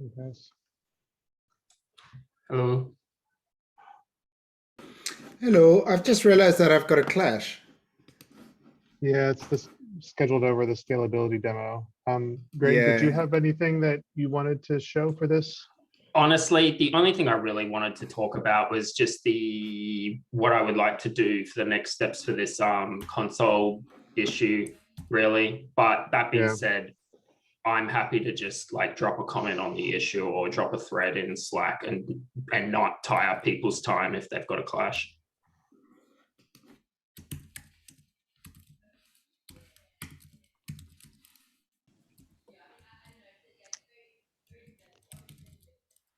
Hey guys. Hello. Hello, I've just realized that I've got a clash. Yeah, it's this scheduled over the scalability demo. Greg, did you Yeah. have anything that you wanted to show for this? Honestly, the only thing I really wanted to talk about was just what I would like to do for the next steps for this console issue, really. But that being Yeah. said, I'm happy to just like drop a comment on the issue or drop a thread in Slack and not tie up people's time if they've got a clash.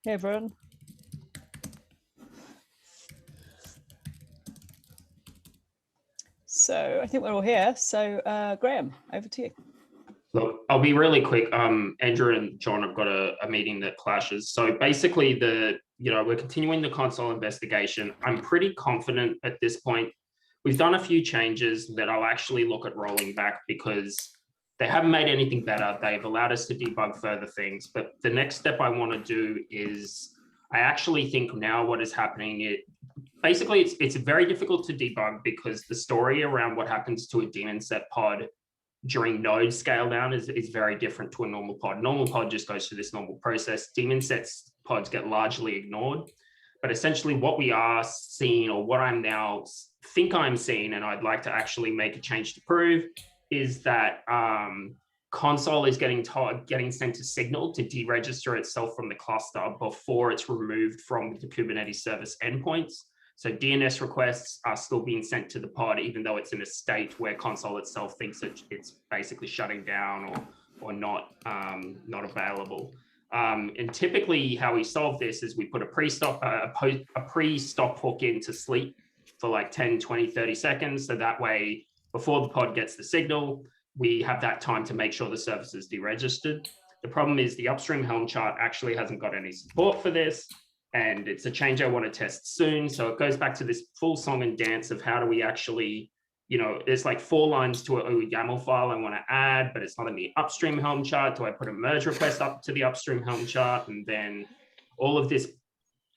Hey everyone. So I think we're all here. So Graham, over to you. Look, I'll be really quick. Andrew and John have got a meeting that clashes. So basically we're continuing the console investigation. I'm pretty confident at this point. We've done a few changes that I'll actually look at rolling back because they haven't made anything better. They've allowed us to debug further things. But the next step I want to do is I actually think now what is happening, it's very difficult to debug because the story around what happens to a daemon set pod during node scale down is very different to a normal pod. Normal pod just goes through this normal process. Daemon sets pods get largely ignored. But essentially what we are seeing, or what I'm now think I'm seeing, and I'd like to actually make a change to prove, is that console is getting sent a signal to deregister itself from the cluster before it's removed from the Kubernetes service endpoints. So DNS requests are still being sent to the pod, even though it's in a state where console itself thinks that it's basically shutting down or not available. And typically how we solve this is we put a pre-stop hook in to sleep for like 10, 20, 30 seconds. So that way, before the pod gets the signal, we have that time to make sure the service is deregistered. The problem is the upstream Helm chart actually hasn't got any support for this. And it's a change I want to test soon. So it goes back to this full song and dance of how do we actually, there's like 4 lines to a YAML file I want to add, but it's not in the upstream Helm chart. Do I put a merge request up to the upstream Helm chart? And then all of this,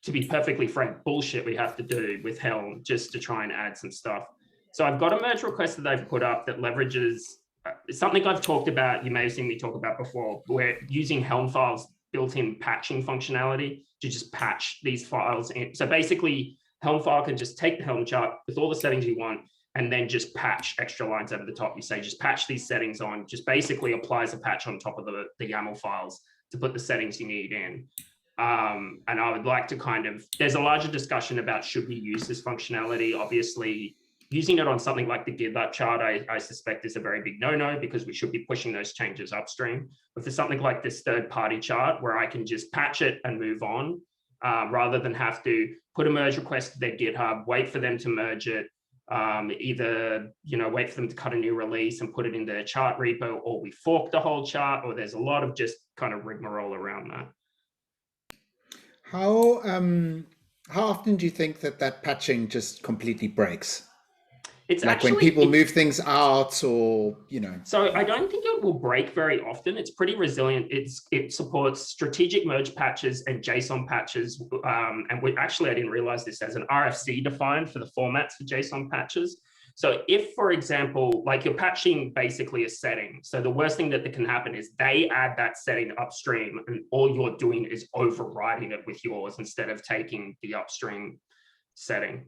to be perfectly frank, bullshit we have to do with Helm just to try and add some stuff. So I've got a merge request that I've put up that leverages something I've talked about. You may have seen me talk about before. We're using Helm files built-in patching functionality to just patch these files in. So basically, Helm file can just take the Helm chart with all the settings you want and then just patch extra lines over the top. You say, just patch these settings on, just basically applies a patch on top of the YAML files to put the settings you need in. And I would like to there's a larger discussion about should we use this functionality. Obviously, using it on something like the GitLab chart, I suspect is a very big no-no because we should be pushing those changes upstream. But for something like this third-party chart where I can just patch it and move on, rather than have to put a merge request to their GitHub, wait for them to merge it, either wait for them to cut a new release and put it in their chart repo, or we fork the whole chart, or there's a lot of just kind of rigmarole around that. How often do you think that patching just completely breaks? It's like actually, when people move things out, or So I don't think it will break very often. It's pretty resilient. It supports strategic merge patches and JSON patches. And I didn't realize this, as an RFC defined for the formats for JSON patches. So if, for example, like you're patching basically a setting, so the worst thing that can happen is they add that setting upstream and all you're doing is overriding it with yours instead of taking the upstream setting.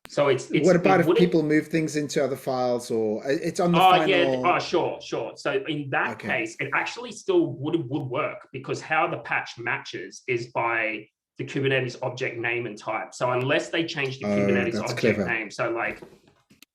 So what about if people move things into other files, or it's on the final? Yeah, sure. So in that case, it actually still would work, because how the patch matches is by the Kubernetes object name and type. So unless they change the Kubernetes object name,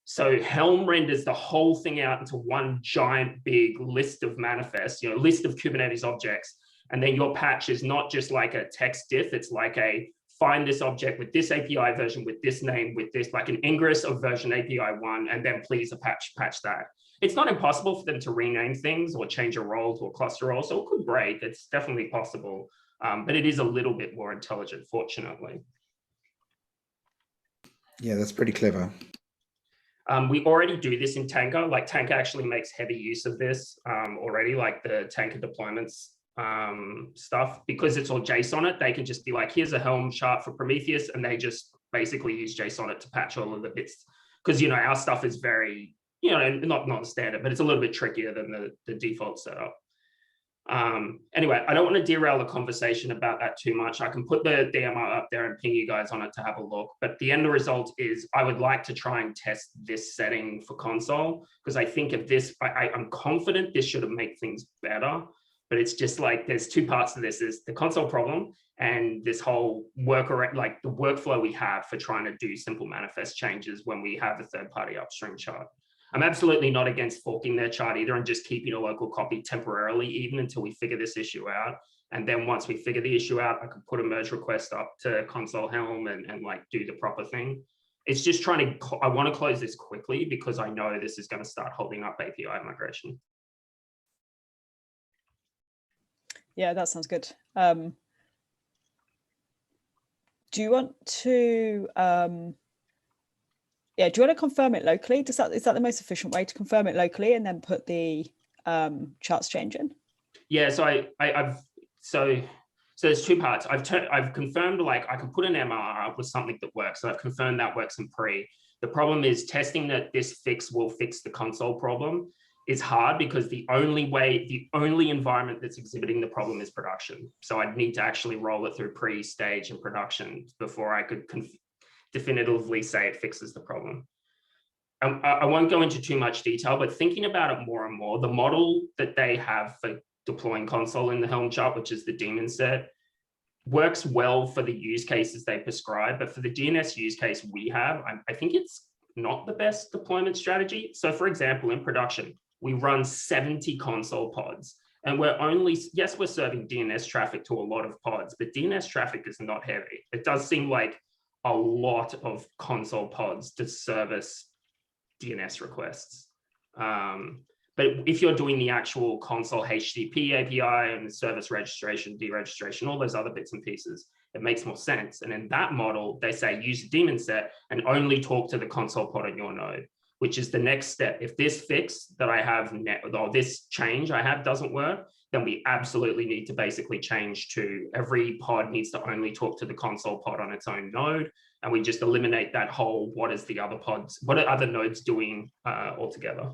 so Helm renders the whole thing out into one giant big list of manifests, list of Kubernetes objects, and then your patch is not just like a text diff, it's like a find this object with this API version, with this name, with this, like an ingress of version API 1, and then please patch that. It's not impossible for them to rename things or change a role to a cluster role, so it could break. It's definitely possible, but it is a little bit more intelligent, fortunately. Yeah, that's pretty clever. We already do this in Tanker. Like Tanker actually makes heavy use of this already, like the Tanker deployments stuff, because it's all JSON. They can just be like, here's a Helm chart for Prometheus, and they just basically use JSON to patch all of the bits. Because, you know, our stuff is very, you know, not standard, but it's a little bit trickier than the default setup. Anyway, I don't want to derail the conversation about that too much. I can put the DMR up there and ping you guys on it to have a look. But the end result is I would like to try and test this setting for console, because I think if this, I'm confident this should have made things better. But it's just like, there's two parts to this: is the console problem and this whole workaround, like the workflow we have for trying to do simple manifest changes when we have a third-party upstream chart. I'm absolutely not against forking their chart either and just keeping a local copy temporarily, even until we figure this issue out. And then once we figure the issue out, I can put a merge request up to console Helm and like do the proper thing. It's just trying to, I want to close this quickly because I know this is going to start holding up API migration. Yeah, that sounds good. Do you want to, do you want to confirm it locally? Is that the most efficient way to confirm it locally and then put the charts change in? Yeah, so there's two parts. I've confirmed, like, I can put an MR up with something that works. So I've confirmed that works in pre. The problem is testing that this fix will fix the console problem is hard, because the only environment that's exhibiting the problem is production. So I'd need to actually roll it through pre-stage and production before I could definitively say it fixes the problem. I won't go into too much detail, but thinking about it more and more, the model that they have for deploying console in the Helm chart, which is the daemon set, works well for the use cases they prescribe. But for the DNS use case we have, I think it's not the best deployment strategy. So for example, in production, we run 70 console pods, and we're serving DNS traffic to a lot of pods, but DNS traffic is not heavy. It does seem like a lot of console pods to service DNS requests. But if you're doing the actual console HTTP API and service registration, deregistration, all those other bits and pieces, it makes more sense. And in that model, they say use the daemon set and only talk to the console pod on your node, which is the next step. If this fix that I have, or this change I have doesn't work, then we absolutely need to basically change to every pod needs to only talk to the console pod on its own node. And we just eliminate that whole, what are other nodes doing altogether.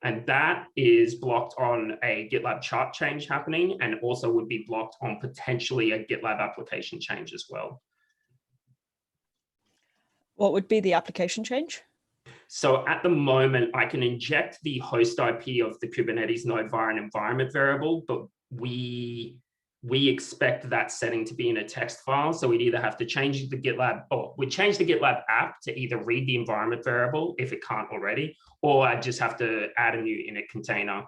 And that is blocked on a GitLab chart change happening, and also would be blocked on potentially a GitLab application change as well. What would be the application change? So at the moment, I can inject the host IP of the Kubernetes node via an environment variable, but we expect that setting to be in a text file. So we'd either have to change the GitLab, or we'd change the GitLab app to either read the environment variable if it can't already, or I just have to add a new init container,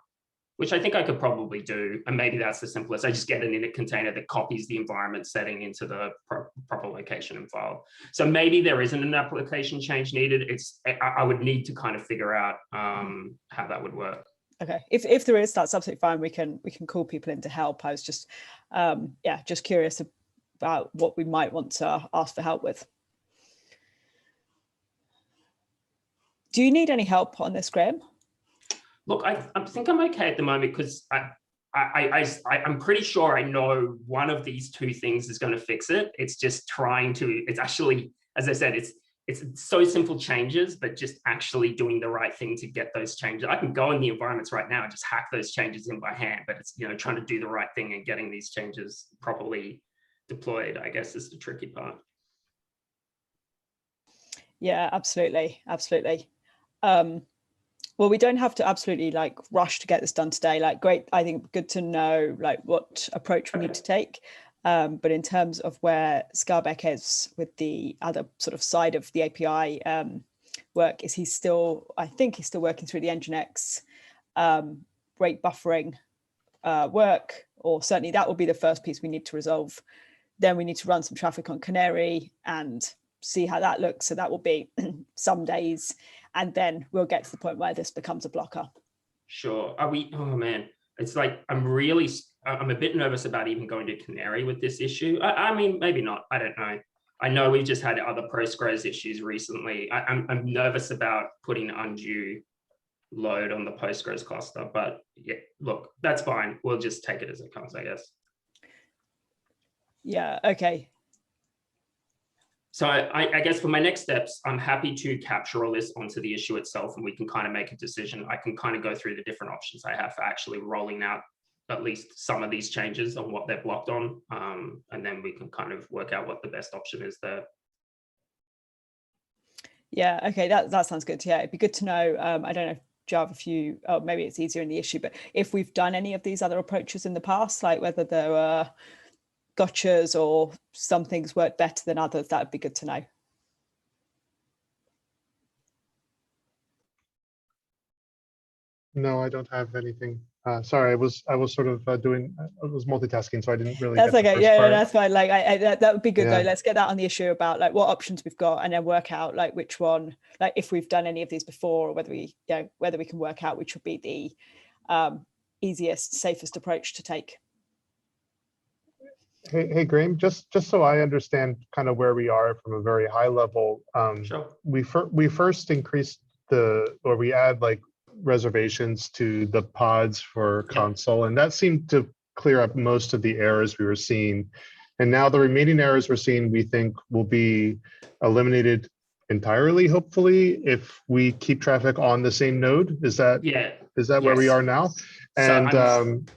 which I think I could probably do. And maybe that's the simplest. I just get an init container that copies the environment setting into the proper location and file. So maybe there isn't an application change needed. I would need to kind of figure out how that would work. Okay, if there is, that's absolutely fine. We can call people in to help. I was just, just curious about what we might want to ask for help with. Do you need any help on this, Graham? Look, I think I'm okay at the moment, because I'm pretty sure I know one of these two things is going to fix it. It's just it's actually, as I said, it's so simple changes, but just actually doing the right thing to get those changes. I can go in the environments right now and just hack those changes in by hand, but it's, trying to do the right thing and getting these changes properly deployed, I guess, is the tricky part. Yeah, absolutely. Absolutely. Well, we don't have to absolutely rush to get this done today. Great. I think good to know what approach we need to take. But in terms of where Skarbek is with the other sort of side of the API work, I think he's still working through the Nginx rate buffering work, or certainly that will be the first piece we need to resolve. Then we need to run some traffic on Canary and see how that looks. So that will be some days, and then we'll get to the point where this becomes a blocker. Sure. Oh man, it's like, I'm a bit nervous about even going to Canary with this issue. I mean, maybe not, I don't know. I know we've just had other Postgres issues recently. I'm nervous about putting undue load on the Postgres cluster. But yeah, look, that's fine. We'll just take it as it comes, I guess. Yeah, okay. So I guess for my next steps, I'm happy to capture all this onto the issue itself, and we can kind of make a decision. I can kind of go through the different options I have for actually rolling out at least some of these changes on what they're blocked on. And then we can kind of work out what the best option is there. Yeah, okay, that sounds good. Yeah, it'd be good to know. I don't know if you have a few, oh, maybe it's easier in the issue, but if we've done any of these other approaches in the past, like whether there were gotchas or some things worked better than others, that would be good to know. No, I don't have anything. Sorry, I was sort of I was multitasking, so I didn't really. That's get the okay. first Yeah, part. no, that's fine. Like, that would be good Yeah. though. Let's get that on the issue about like what options we've got, and then work out like which one, like if we've done any of these before, or whether we, whether we can work out which would be the easiest, safest approach to take. Hey, Graham, just so I understand kind of where we are from a very high level. Sure. We first increased we add like reservations to the pods for console, and that seemed to clear up most of the errors we were seeing. And now the remaining errors we're seeing, we think will be eliminated entirely, hopefully, if we keep traffic on the same node. Is that where we Yes. are now? And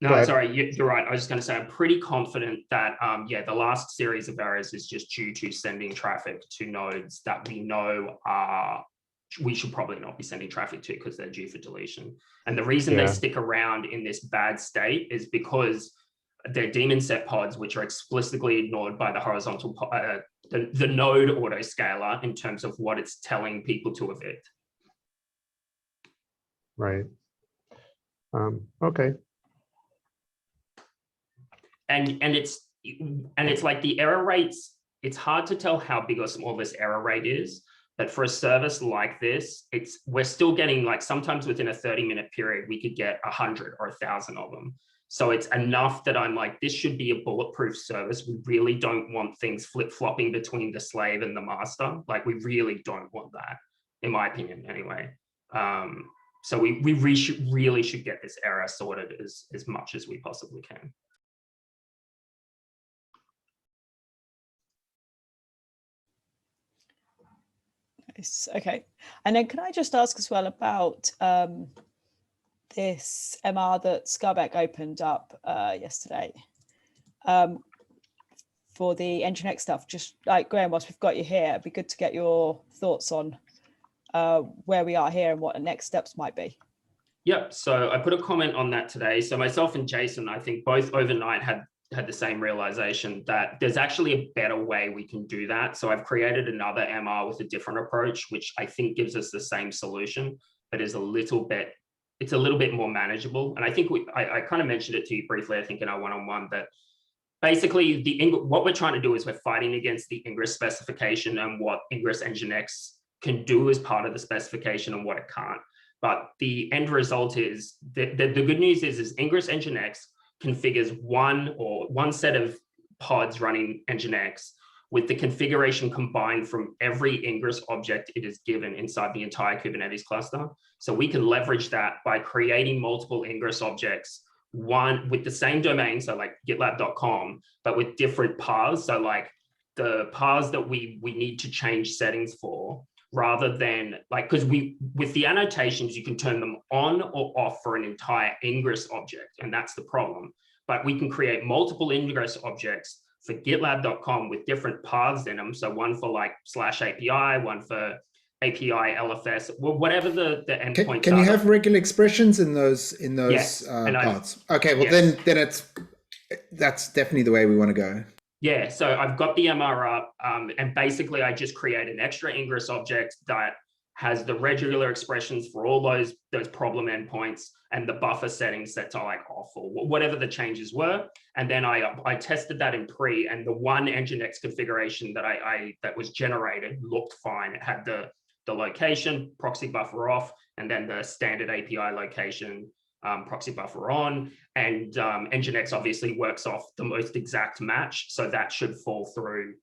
No, sorry, you're right. I was just going to say, I'm pretty confident that, the last series of errors is just due to sending traffic to nodes that we know we should probably not be sending traffic to because they're due for deletion. And the reason they stick around in this bad state is because they're daemon set pods, which are explicitly ignored by the horizontal, the node autoscaler in terms of what it's telling people to evict. Right. Okay. And it's like the error rates, it's hard to tell how big or small this error rate is, but for a service like this, we're still getting, like, sometimes within a 30-minute period, we could get 100 or 1,000 of them. So it's enough that I'm like, this should be a bulletproof service. We really don't want things flip-flopping between the slave and the master. Like, we really don't want that, in my opinion, anyway. So we really should get this error sorted as much as we possibly can. Okay, and then can I just ask as well about this MR that Scarbeck opened up yesterday for the Nginx stuff? Just like, Graham, whilst we've got you here, it'd be good to get your thoughts on where we are here and what the next steps might be. Yep, so I put a comment on that today. So myself and Jason, I think both overnight had the same realization that there's actually a better way we can do that. So I've created another MR with a different approach, which I think gives us the same solution, but is it's a little bit more manageable. And I think I kind of mentioned it to you briefly, I think in our one-on-one, that basically what we're trying to do is we're fighting against the Ingress specification and what Ingress Nginx can do as part of the specification and what it can't. But the end result is the good news is Ingress Nginx configures one set of pods running Nginx with the configuration combined from every Ingress object it is given inside the entire Kubernetes cluster. So we can leverage that by creating multiple Ingress objects, one with the same domain, so like GitLab.com, but with different paths. So like the paths that we need to change settings for, rather than like, because with the annotations, you can turn them on or off for an entire Ingress object, and that's the problem. But we can create multiple Ingress objects for GitLab.com with different paths in them. So one for like /API, one for API, LFS, whatever the endpoints can you have regular expressions in those Yes, paths? Okay, well yes. then that's definitely the way we want to go. Yeah, so I've got the MR up, and basically I just create an extra Ingress object that has the regular expressions for all those problem endpoints and the buffer settings set to like off or whatever the changes were. And then I tested that in pre, and the one Nginx configuration that that was generated looked fine. It had the location, proxy buffer off, and then the standard API location, proxy buffer on, and Nginx obviously works off the most exact match. So that should fall through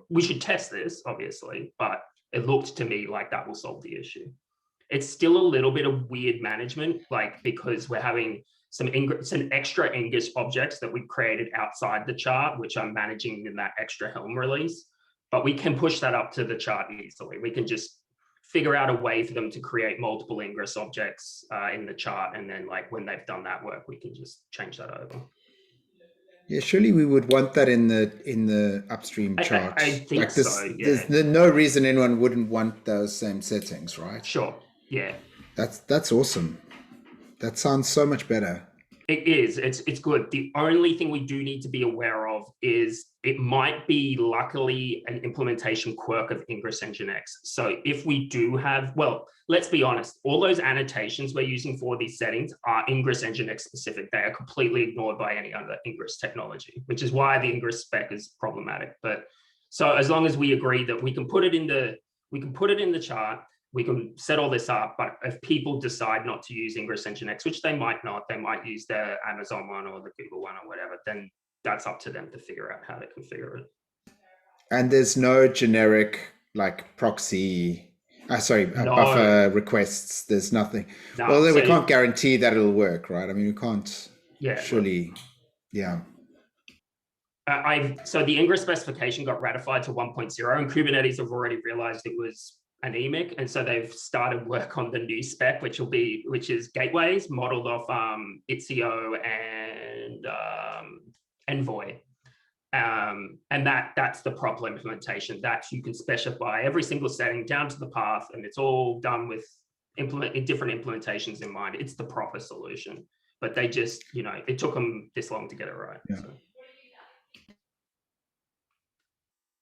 we should test this obviously, but it looked to me like that will solve the issue. It's still a little bit of weird management, like because we're having some extra Ingress objects that we created outside the chart, which I'm managing in that extra Helm release. But we can push that up to the chart easily. We can just figure out a way for them to create multiple Ingress objects in the chart. And then like when they've done that work, we can just change that over. Yeah, surely we would want that in the upstream chart. I think like this, so, yeah. There's no reason anyone wouldn't want those same settings, right? Sure, yeah. That's awesome. That sounds so much better. It is. It's good. The only thing we do need to be aware of is it might be luckily an implementation quirk of Ingress Nginx. So if we do have, well, let's be honest, all those annotations we're using for these settings are Ingress Nginx specific. They are completely ignored by any other Ingress technology, which is why the Ingress spec is problematic. But so as long as we agree that we can put it in the chart, we can set all this up, but if people decide not to use Ingress Nginx, which they might not, they might use the Amazon one or the Google one or whatever, then that's up to them to figure out how to configure it. And there's no generic like proxy, buffer requests. There's nothing. No, well, then so we can't guarantee that it'll work, right? I mean, we can't. Yeah. Surely, yeah. So the Ingress specification got ratified to 1.0, and Kubernetes have already realized it was anemic, and so they've started work on the new spec, which is gateways modeled off Istio and Envoy, and that's the proper implementation. That you can specify every single setting down to the path, and it's all done with different implementations in mind. It's the proper solution, but they just it took them this long to get it right. Yeah. So.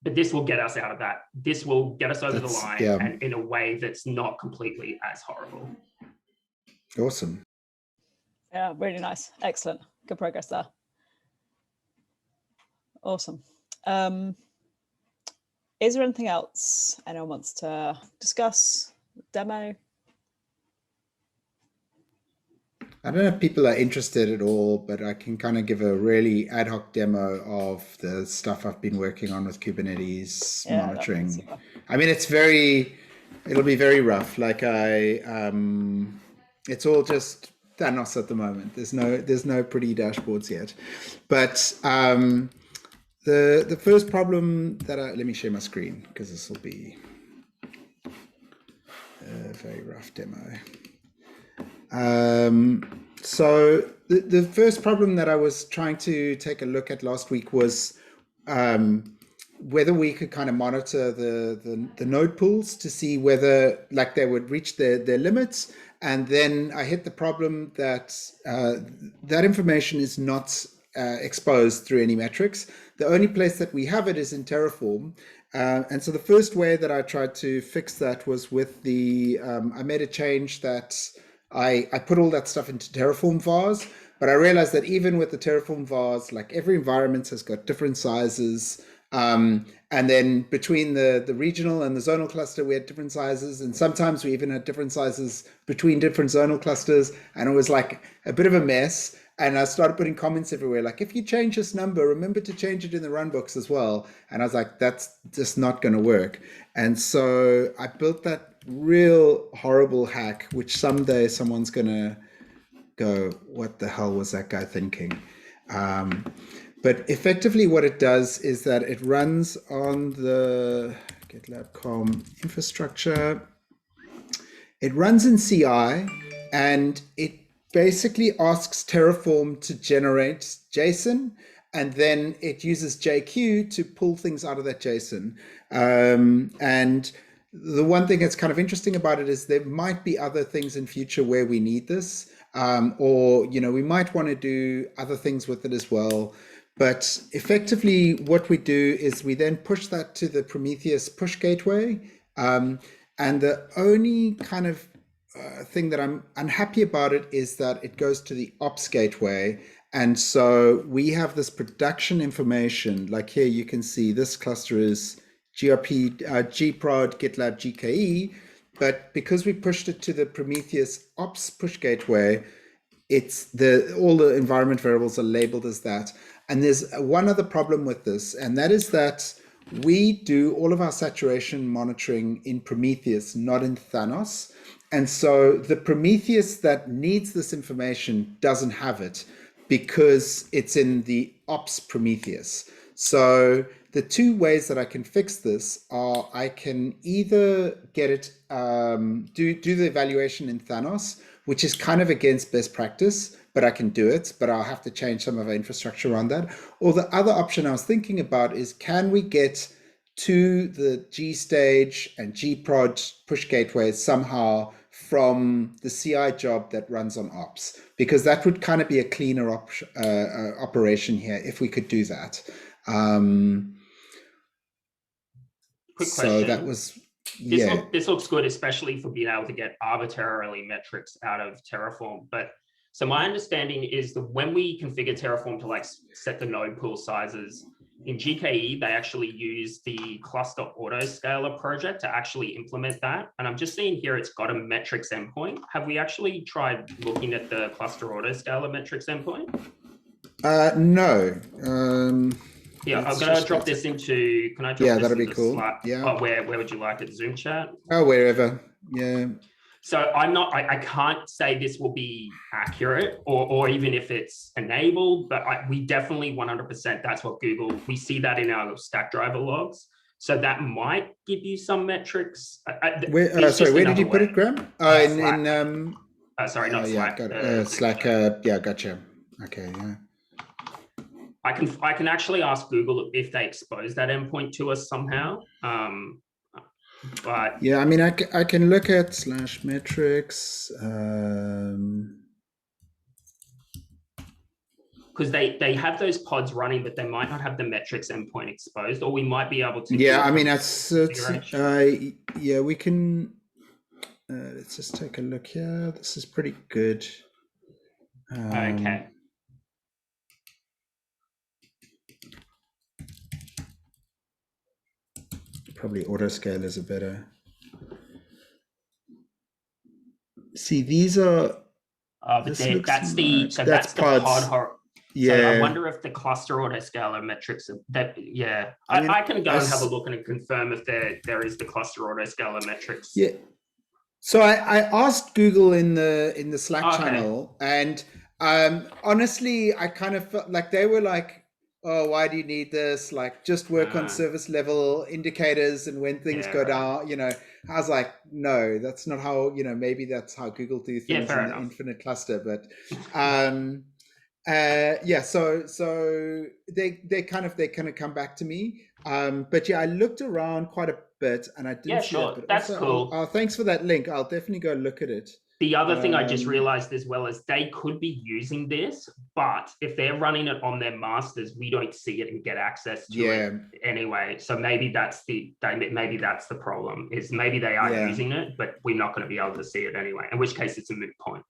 But this will get us out of that. This will get us over the line, and in a way that's not completely as horrible. Awesome. Yeah, really nice. Excellent. Good progress there. Awesome. Is there anything else anyone wants to discuss? Demo? I don't know if people are interested at all, but I can kind of give a really ad hoc demo of the stuff I've been working on with Kubernetes monitoring. I mean, it'll be very rough. Like it's all just Thanos at the moment. There's no pretty dashboards yet. But the first problem let me share my screen because this will be a very rough demo. So the first problem that I was trying to take a look at last week was whether we could kind of monitor the node pools to see whether like they would reach their limits. And then I hit the problem that that information is not exposed through any metrics. The only place that we have it is in Terraform. And so the first way that I tried to fix that was with I made a change that I put all that stuff into Terraform vars, but I realized that even with the Terraform vars, like every environment has got different sizes. And then between the regional and the zonal cluster, we had different sizes. And sometimes we even had different sizes between different zonal clusters. And it was like a bit of a mess. And I started putting comments everywhere, like, if you change this number, remember to change it in the runbooks as well. And I was like, that's just not going to work. And so I built that real horrible hack, which someday someone's going to go, what the hell was that guy thinking? But effectively what it does is that it runs on the GitLab.com infrastructure. It runs in CI, and it basically asks Terraform to generate JSON, and then it uses JQ to pull things out of that JSON. And the one thing that's kind of interesting about it is there might be other things in future where we need this, or we might want to do other things with it as well. But effectively, what we do is we then push that to the Prometheus push gateway, and the only kind of thing that I'm unhappy about it is that it goes to the ops gateway. And so we have this production information, like here you can see this cluster is GRP, gprod, GitLab, GKE, but because we pushed it to the Prometheus ops push gateway, all the environment variables are labeled as that. And there's one other problem with this, and that is that we do all of our saturation monitoring in Prometheus, not in Thanos. And so the Prometheus that needs this information doesn't have it because it's in the ops Prometheus. So the two ways that I can fix this are I can either get it, do the evaluation in Thanos, which is kind of against best practice, but I can do it, but I'll have to change some of our infrastructure around that. Or the other option I was thinking about is, can we get to the G stage and G prod push gateways somehow from the CI job that runs on ops? Because that would kind of be a cleaner operation here if we could do that. Quick so question. that was, this looks good, especially for being able to get arbitrarily metrics out of Terraform. But so my understanding is that when we configure Terraform to like set the node pool sizes, in GKE, they actually use the cluster autoscaler project to actually implement that. And I'm just seeing here, it's got a metrics endpoint. Have we actually tried looking at the cluster autoscaler metrics endpoint? No. Yeah, I'm going to drop this into, can I drop this that'd be into cool. Slack? Yeah. Oh, where would you like it? Zoom chat? Oh, wherever. Yeah. So I can't say this will be accurate or even if it's enabled, but we definitely 100%, that's what Google, we see that in our Stackdriver logs. So that might give you some metrics. Sorry, where did you put it, Graham? Sorry, not Slack. Slack, yeah, gotcha. Okay, yeah. I can actually ask Google if they expose that endpoint to us somehow. But yeah, I mean, I can look at /metrics. Because they have those pods running, but they might not have the metrics endpoint exposed, or we might be able to. Yeah, I mean, that's yeah, we can. Let's just take a look here. This is pretty good. Okay. Probably autoscalers are better. See, these are. But that's the pod. Yeah. So I wonder if the cluster autoscaler metrics I can go and have a look and confirm if there is the cluster autoscaler metrics. Yeah. So I asked Google in the Slack channel, and honestly, I kind of felt like they were like, oh, why do you need this? Like, just work on service level indicators, and when things go down, I was like, no, that's not how, maybe that's how Google do things in the infinite cluster. But so they kind of come back to me. But yeah, I looked around quite a bit and I didn't see that. But that's also, cool. Thanks for that link. I'll definitely go look at it. The other thing I just realized as well is they could be using this, but if they're running it on their masters, we don't see it and get access to it anyway. So maybe that's the problem, is maybe they are using it, but we're not going to be able to see it anyway, in which case it's a moot point.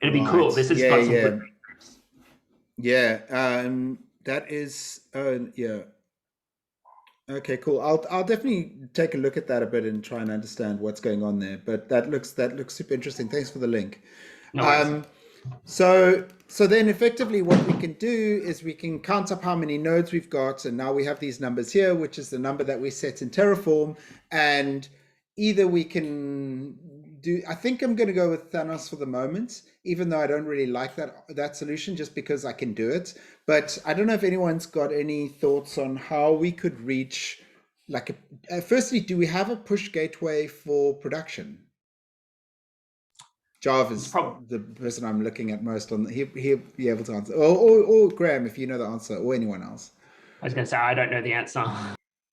It'd be cool. This has got some good metrics. Yeah, that is, Okay, cool. I'll definitely take a look at that a bit and try and understand what's going on there. But that looks super interesting. Thanks for the link. No so then effectively what we can do is we can count up how many nodes we've got, and now we have these numbers here, which is the number that we set in Terraform, and either we can do, I think I'm going to go with Thanos for the moment, even though I don't really like that solution, just because I can do it. But I don't know if anyone's got any thoughts on how we could reach, like, firstly, do we have a push gateway for production? Jarvis, the person I'm looking at most on, he'll be able to answer. Or Graham, if you know the answer, or anyone else. I was going to say, I don't know the answer.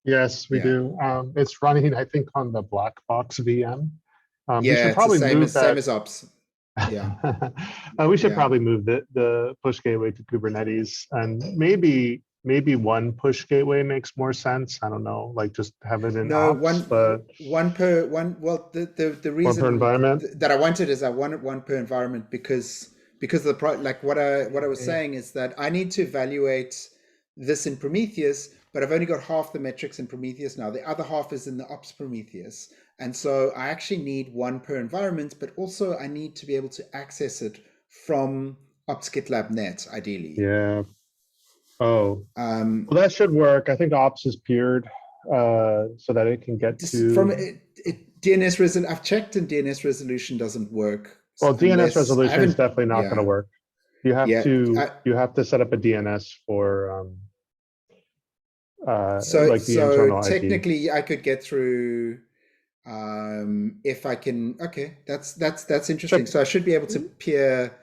Yes, we do. It's running, I think, on the black box VM. We should probably same as ops. Yeah. We should probably move the push gateway to Kubernetes, and maybe one push gateway makes more sense. I don't know, like just have it in ops, one per one. Well, the reason one per environment that I wanted is I wanted one per environment because of the like what I was saying is that I need to evaluate this in Prometheus, but I've only got half the metrics in Prometheus now. The other half is in the ops Prometheus. And so I actually need one per environment, but also I need to be able to access it from ops GitLab net, ideally. Yeah. Oh, well, that should work. I think ops is peered so that it can get to. I've checked and DNS resolution doesn't work. Well, DNS unless- I resolution is haven't- definitely not going to work. You have Yeah, to set up a DNS for so like the internal IP. technically I could get through if I can. Okay, that's interesting. So I should be able to peer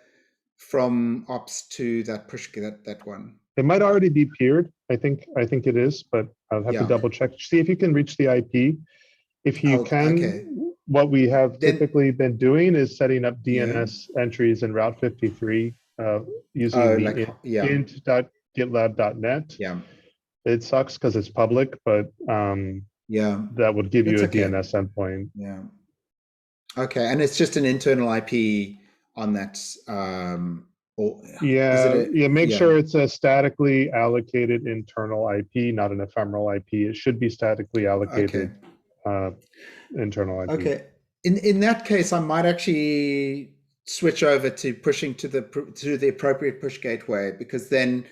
from ops to that push that one. It might already be peered. I think it is, but I'll have to double check. See if you can reach the IP. If you can, okay. what we have Then- typically been doing is setting up DNS entries in Route 53 using the int.gitlab.net. Yeah. It sucks because it's public, but that would give you a DNS endpoint. Yeah. Okay, and it's just an internal IP on that. Make sure it's a statically allocated internal IP, not an ephemeral IP. It should be statically allocated internal IP. Okay. In that case, I might actually switch over to pushing to the appropriate push gateway, because then,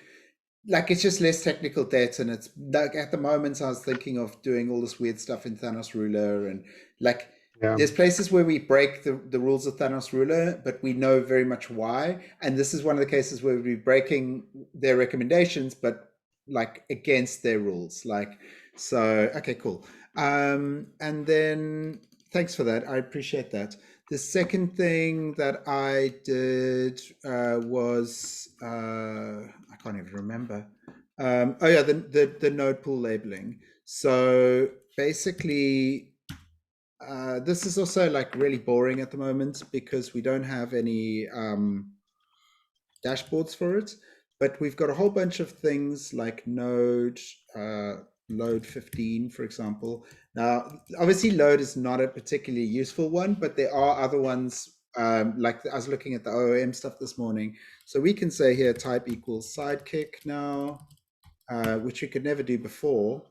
like, it's just less technical debt, and it's like at the moment I was thinking of doing all this weird stuff in Thanos Ruler, and like there's places where we break the rules of Thanos Ruler, but we know very much why. And this is one of the cases where we're breaking their recommendations, but like against their rules. Like, so, okay, cool. And then thanks for that. I appreciate that. The second thing that I did was, I can't even remember. The node pool labeling. So basically, this is also like really boring at the moment because we don't have any dashboards for it, but we've got a whole bunch of things like node, load 15, for example. Now, obviously load is not a particularly useful one, but there are other ones, like I was looking at the OOM stuff this morning. So we can say here type equals sidekick now, which we could never do before.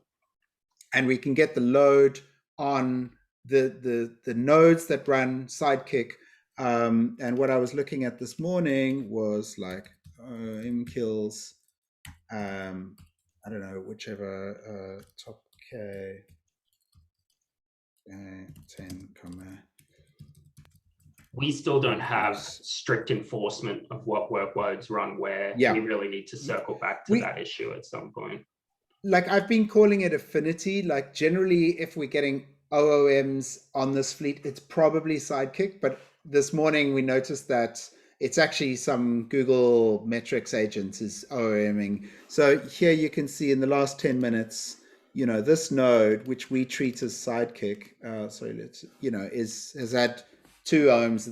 And we can get the load on the nodes that run sidekick. And what I was looking at this morning was like mkills, I don't know, whichever top K 10 comma. We still don't have strict enforcement of what workloads run where. We really need to circle back to that issue at some point. Like I've been calling it affinity. Like generally, if we're getting OOMs on this fleet, it's probably sidekick. But this morning we noticed that it's actually some Google metrics agent is OOMing. So here you can see in the last 10 minutes, you know, this node, which we treat as sidekick, has had 2 OOMs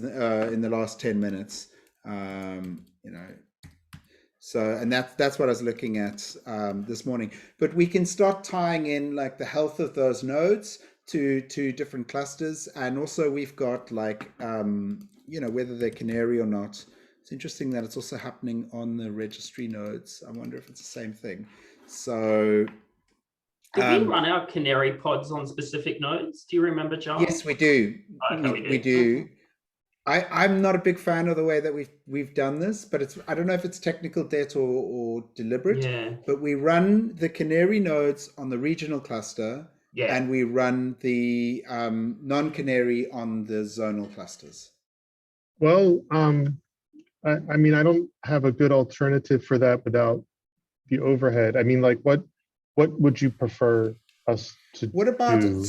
in the last 10 minutes. So, and that's what I was looking at this morning. But we can start tying in like the health of those nodes to different clusters. And also we've got like, whether they're canary or not. It's interesting that it's also happening on the registry nodes. I wonder if it's the same thing. So do we run our canary pods on specific nodes? Do you remember, John? Yes, we do. Okay, we do. I'm not a big fan of the way that we've done this, but I don't know if it's technical debt or deliberate. Yeah. But we run the canary nodes on the regional cluster, and we run the non-canary on the zonal clusters. Well, I mean, I don't have a good alternative for that without the overhead. I mean, like, what would you prefer us to What about do?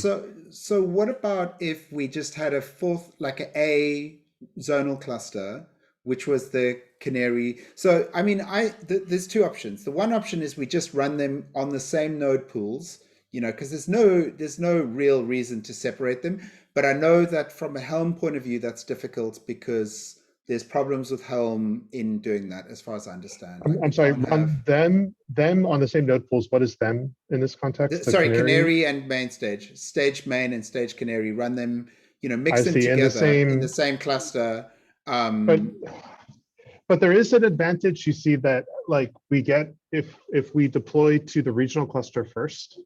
So what about if we just had a fourth, like a zonal cluster, which was the canary? So I mean, there's 2 options. The one option is we just run them on the same node pools, because there's no real reason to separate them. But I know that from a Helm point of view, that's difficult because there's problems with Helm in doing that, as far as I understand. I'm sorry, run them on the same node pools. What is them in this context? Sorry, canary and main stage main and stage canary. Run them, mix them together in the same cluster. But there is an advantage. You see that, like, we get if we deploy to the regional cluster first,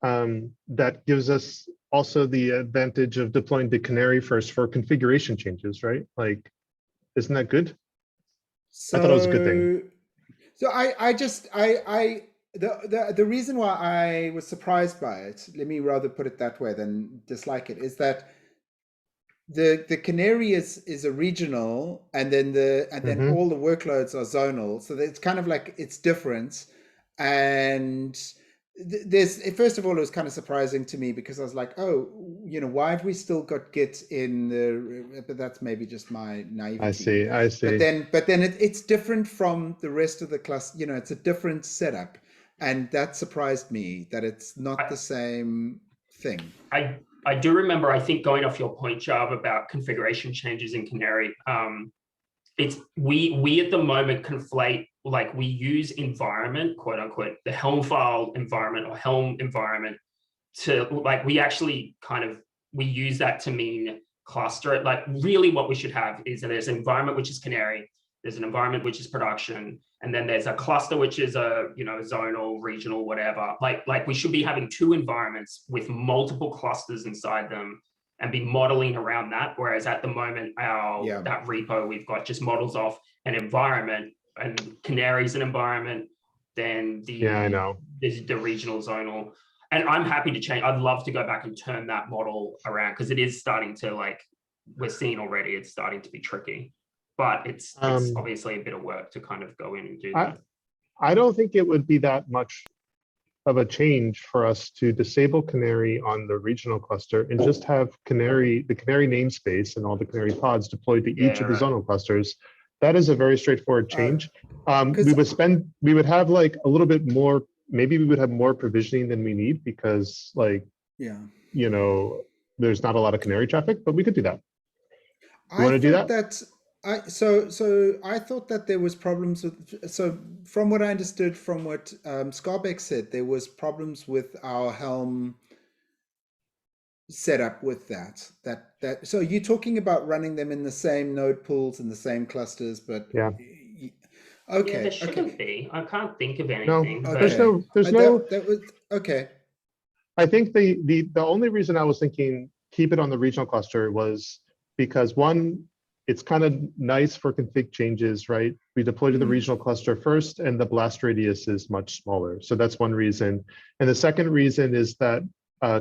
that gives us also the advantage of deploying to canary first for configuration changes, right? Like, isn't that good? So, I thought it was a good thing. So the reason why I was surprised by it, let me rather put it that way than dislike it, is that the canary is a regional, and then all the workloads are zonal. So it's kind of like it's different. And there's, first of all, it was kind of surprising to me because I was like, oh, why have we still got Git in the? But that's maybe just my naivety. I see. But then it's different from the rest of the class. It's a different setup, and that surprised me that it's not the same thing. I do remember, I think, going off your point, Jav, about configuration changes in Canary. It's we at the moment conflate, like, we use environment, quote unquote, the Helm file environment or Helm environment to, like, we actually we use that to mean cluster it. Like, really what we should have is that there's an environment which is Canary, there's an environment which is production, and then there's a cluster which is a zonal, regional, whatever. Like we should be having two environments with multiple clusters inside them and be modeling around that. Whereas at the moment, that repo we've got just models off an environment, and Canary's an environment, then the regional, zonal. And I'm happy to change. I'd love to go back and turn that model around, because it is starting to, like, we're seeing already, it's starting to be tricky. But it's obviously a bit of work to kind of go in and do that. I don't think it would be that much of a change for us to disable Canary on the regional cluster and just have the Canary namespace and all the Canary pods deployed to each of the zonal clusters. That is a very straightforward change. We would have, like, a little bit more, maybe we would have more provisioning than we need, because, like, there's not a lot of Canary traffic, but we could do that. You want to do that? So I thought that there was problems with, so from what I understood from what Skarbek said, there was problems with our Helm setup with that. So you're talking about running them in the same node pools and the same clusters, but yeah. Okay. Yeah, there shouldn't be. I can't think of anything. No, but... there's no. That was okay. I think the only reason I was thinking keep it on the regional cluster was because, one, it's kind of nice for config changes, right? We deploy to the regional cluster first, and the blast radius is much smaller. So that's one reason. And the second reason is that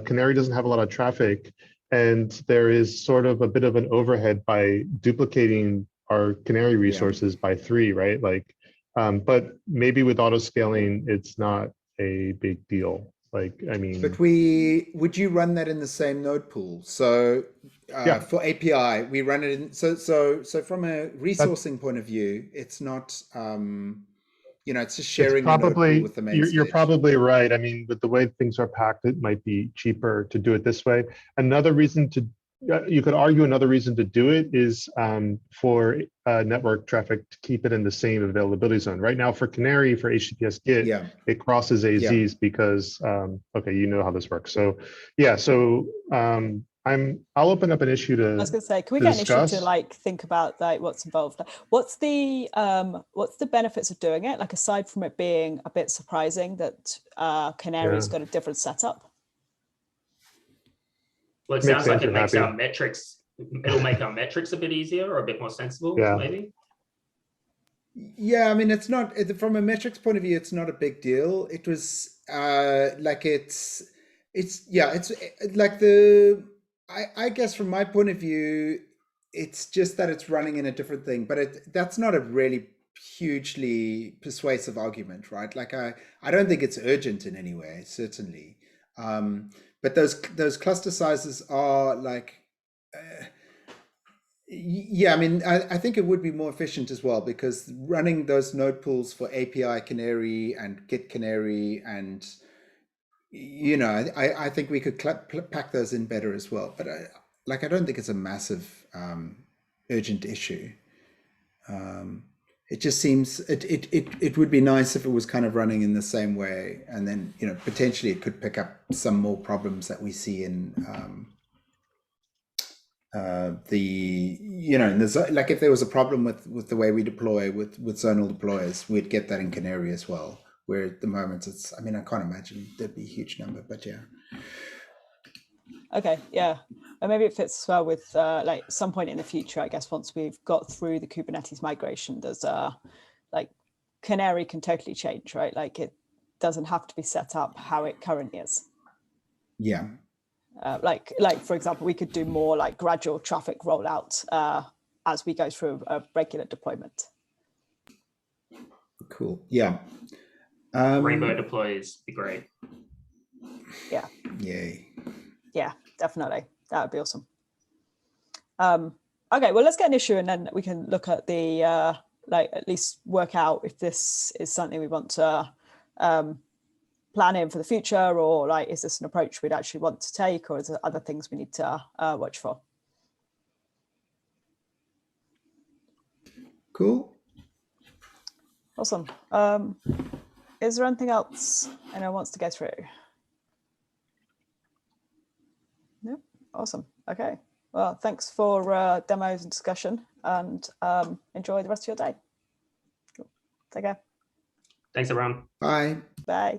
Canary doesn't have a lot of traffic, and there is sort of a bit of an overhead by duplicating our Canary resources by 3, right? Like, but maybe with auto scaling, it's not a big deal. Like, I mean, but would you run that in the same node pool? So for API, we run it in. So from a resourcing point of view, it's not. It's just sharing the node pool with the main You're stage. probably right. I mean, with the way things are packed, it might be cheaper to do it this way. Another reason you could argue another reason to do it is for network traffic to keep it in the same availability zone. Right now for Canary, for HTTPS Git, it crosses AZs because, okay, you know how this works. So yeah, so I'll open up an issue to. I was going to say, can we get an issue to, like, think about, like, what's involved? What's the benefits of doing it? Like, aside from it being a bit surprising that Canary's got a different setup. Well, it sounds like it makes our metrics. It'll make our metrics a bit easier or a bit more sensible, maybe. Yeah, I mean, it's not, from a metrics point of view, it's not a big deal. It was like it's like I guess from my point of view, it's just that it's running in a different thing, but that's not a really hugely persuasive argument, right? Like I don't think it's urgent in any way, certainly. But those cluster sizes are like, I mean, I think it would be more efficient as well, because running those node pools for API Canary and Git Canary, and I think we could pack those in better as well. But I don't think it's a massive urgent issue. It just seems it would be nice if it was kind of running in the same way, and then potentially it could pick up some more problems that we see in like if there was a problem with the way we deploy with zonal deployers, we'd get that in Canary as well. Where at the moment I mean, I can't imagine there'd be a huge number, but yeah. Okay, yeah. And maybe it fits well with like some point in the future, I guess, once we've got through the Kubernetes migration, there's like Canary can totally change, right? Like it doesn't have to be set up how it currently is. Yeah. Like for example, we could do more like gradual traffic rollout as we go through a regular deployment. Cool. Yeah. Rainbow deploys be great. Yeah. Yay. Yeah, definitely. That would be awesome. Okay, well, let's get an issue and then we can look at the, like at least work out if this is something we want to plan in for the future, or like, is this an approach we'd actually want to take, or is there other things we need to watch for? Cool. Awesome. Is there anything else anyone wants to go through? No? Awesome. Okay. Well, thanks for demos and discussion, and enjoy the rest of your day. Cool. Take care. Thanks, everyone. Bye. Bye.